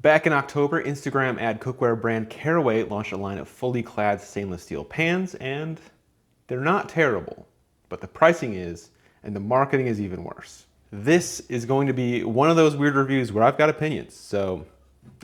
Back in October, Instagram ad cookware brand Caraway launched a line of fully clad stainless steel pans, and they're not terrible, but the pricing is, and the marketing is even worse. This is going to be one of those weird reviews where I've got opinions, so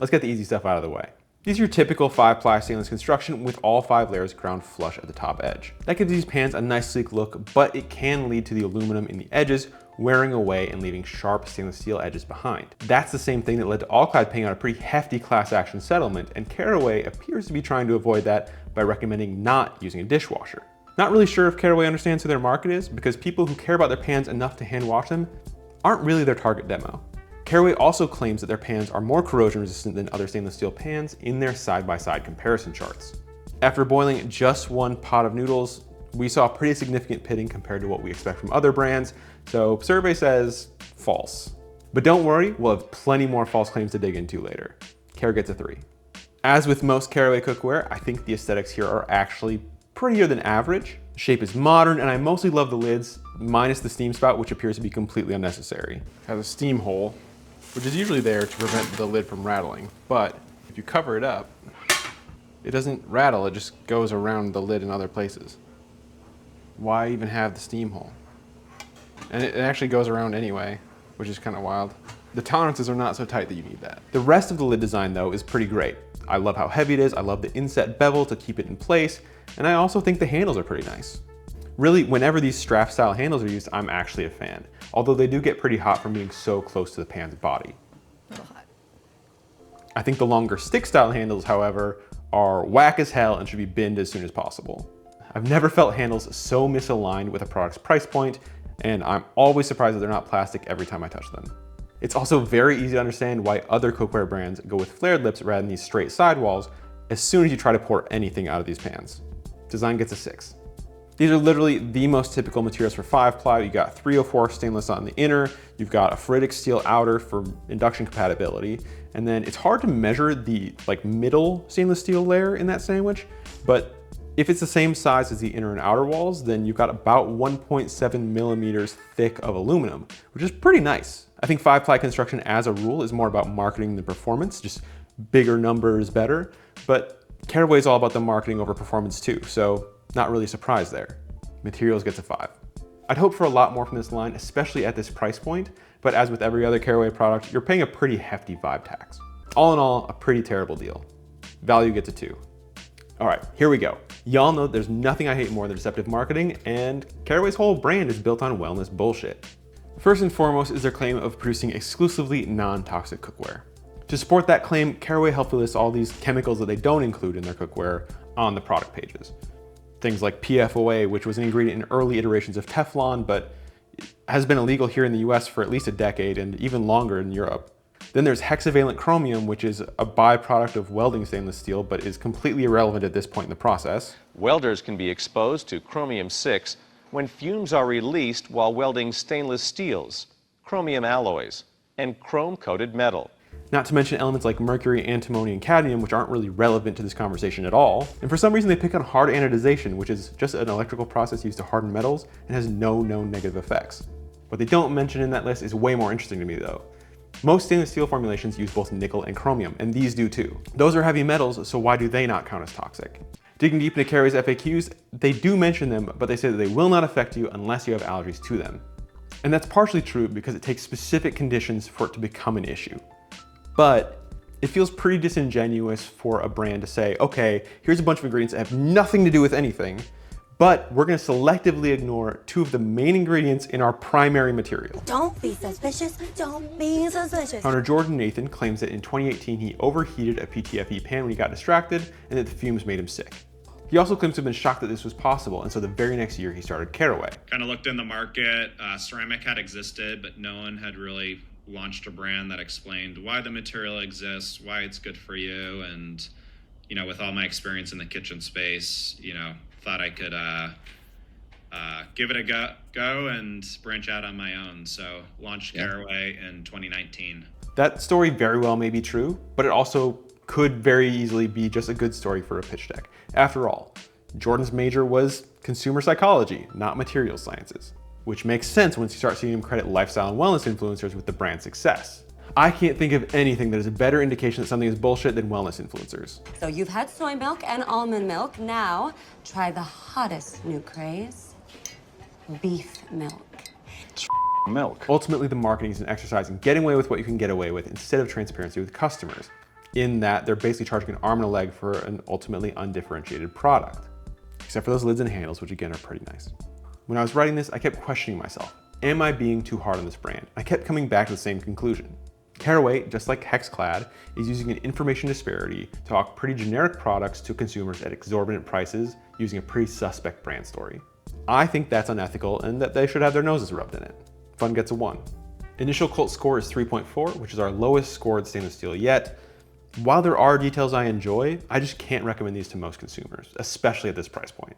let's get the easy stuff out of the way. These are your typical 5-ply stainless construction with all 5 layers ground flush at the top edge. That gives these pans a nice sleek look, but it can lead to the aluminum in the edges wearing away and leaving sharp stainless steel edges behind. That's the same thing that led to All-Clad paying out a pretty hefty class action settlement, and Caraway appears to be trying to avoid that by recommending not using a dishwasher. Not really sure if Caraway understands who their market is, because people who care about their pans enough to hand wash them aren't really their target demo. Caraway also claims that their pans are more corrosion resistant than other stainless steel pans in their side-by-side comparison charts. After boiling just one pot of noodles, we saw pretty significant pitting compared to what we expect from other brands, so survey says false. But don't worry, we'll have plenty more false claims to dig into later. Caraway gets a 3. As with most Caraway cookware, I think the aesthetics here are actually prettier than average. The shape is modern, and I mostly love the lids, minus the steam spout, which appears to be completely unnecessary. It has a steam hole, which is usually there to prevent the lid from rattling, but if you cover it up, it doesn't rattle, it just goes around the lid in other places. Why even have the steam hole? And it actually goes around anyway, which is kind of wild. The tolerances are not so tight that you need that. The rest of the lid design though is pretty great. I love how heavy it is, I love the inset bevel to keep it in place, and I also think the handles are pretty nice. Really, whenever these strap style handles are used, I'm actually a fan, although they do get pretty hot from being so close to the pan's body. A little hot. I think the longer stick style handles, however, are whack as hell and should be binned as soon as possible. I've never felt handles so misaligned with a product's price point, and I'm always surprised that they're not plastic every time I touch them. It's also very easy to understand why other cookware brands go with flared lips rather than these straight sidewalls as soon as you try to pour anything out of these pans. Design gets a 6. These are literally the most typical materials for 5-ply. You got 304 stainless on the inner, you've got a ferritic steel outer for induction compatibility, and then it's hard to measure the middle stainless steel layer in that sandwich, but if it's the same size as the inner and outer walls, then you've got about 1.7 millimeters thick of aluminum, which is pretty nice. I think 5-ply construction as a rule is more about marketing than performance, just bigger numbers better, but Caraway is all about the marketing over performance too, so not really surprised there. Materials gets a 5. I'd hope for a lot more from this line, especially at this price point, but as with every other Caraway product, you're paying a pretty hefty vibe tax. All in all, a pretty terrible deal. Value gets a 2. All right, here we go. Y'all know there's nothing I hate more than deceptive marketing, and Caraway's whole brand is built on wellness bullshit. First and foremost is their claim of producing exclusively non-toxic cookware. To support that claim, Caraway helpfully lists all these chemicals that they don't include in their cookware on the product pages. Things like PFOA, which was an ingredient in early iterations of Teflon, but has been illegal here in the US for at least a decade and even longer in Europe. Then there's hexavalent chromium, which is a byproduct of welding stainless steel, but is completely irrelevant at this point in the process. Welders can be exposed to chromium-6 when fumes are released while welding stainless steels, chromium alloys, and chrome-coated metal. Not to mention elements like mercury, antimony, and cadmium, which aren't really relevant to this conversation at all. And for some reason they pick on hard anodization, which is just an electrical process used to harden metals and has no known negative effects. What they don't mention in that list is way more interesting to me though. Most stainless steel formulations use both nickel and chromium, and these do too. Those are heavy metals, so why do they not count as toxic? Digging deep into Caraway's FAQs, they do mention them, but they say that they will not affect you unless you have allergies to them. And that's partially true because it takes specific conditions for it to become an issue. But it feels pretty disingenuous for a brand to say, okay, here's a bunch of ingredients that have nothing to do with anything, but we're gonna selectively ignore 2 of the main ingredients in our primary material. Don't be suspicious, don't be suspicious. Hunter Jordan Nathan claims that in 2018 he overheated a PTFE pan when he got distracted and that the fumes made him sick. He also claims to have been shocked that this was possible, and so the very next year he started Caraway. Kind of looked in the market, ceramic had existed, but no one had really launched a brand that explained why the material exists, why it's good for you, and with all my experience in the kitchen space, thought I could give it a go and branch out on my own. So launched Caraway in 2019. That story very well may be true, but it also could very easily be just a good story for a pitch deck. After all, Jordan's major was consumer psychology, not materials sciences, which makes sense once you start seeing him credit lifestyle and wellness influencers with the brand success. I can't think of anything that is a better indication that something is bullshit than wellness influencers. So you've had soy milk and almond milk. Now try the hottest new craze, beef milk. Milk. Ultimately, the marketing is an exercise in getting away with what you can get away with instead of transparency with customers, in that they're basically charging an arm and a leg for an ultimately undifferentiated product. Except for those lids and handles, which again are pretty nice. When I was writing this, I kept questioning myself. Am I being too hard on this brand? I kept coming back to the same conclusion. Caraway, just like Hexclad, is using an information disparity to hawk pretty generic products to consumers at exorbitant prices using a pretty suspect brand story. I think that's unethical and that they should have their noses rubbed in it. Fun gets a 1. Initial cult score is 3.4, which is our lowest scored stainless steel yet. While there are details I enjoy, I just can't recommend these to most consumers, especially at this price point.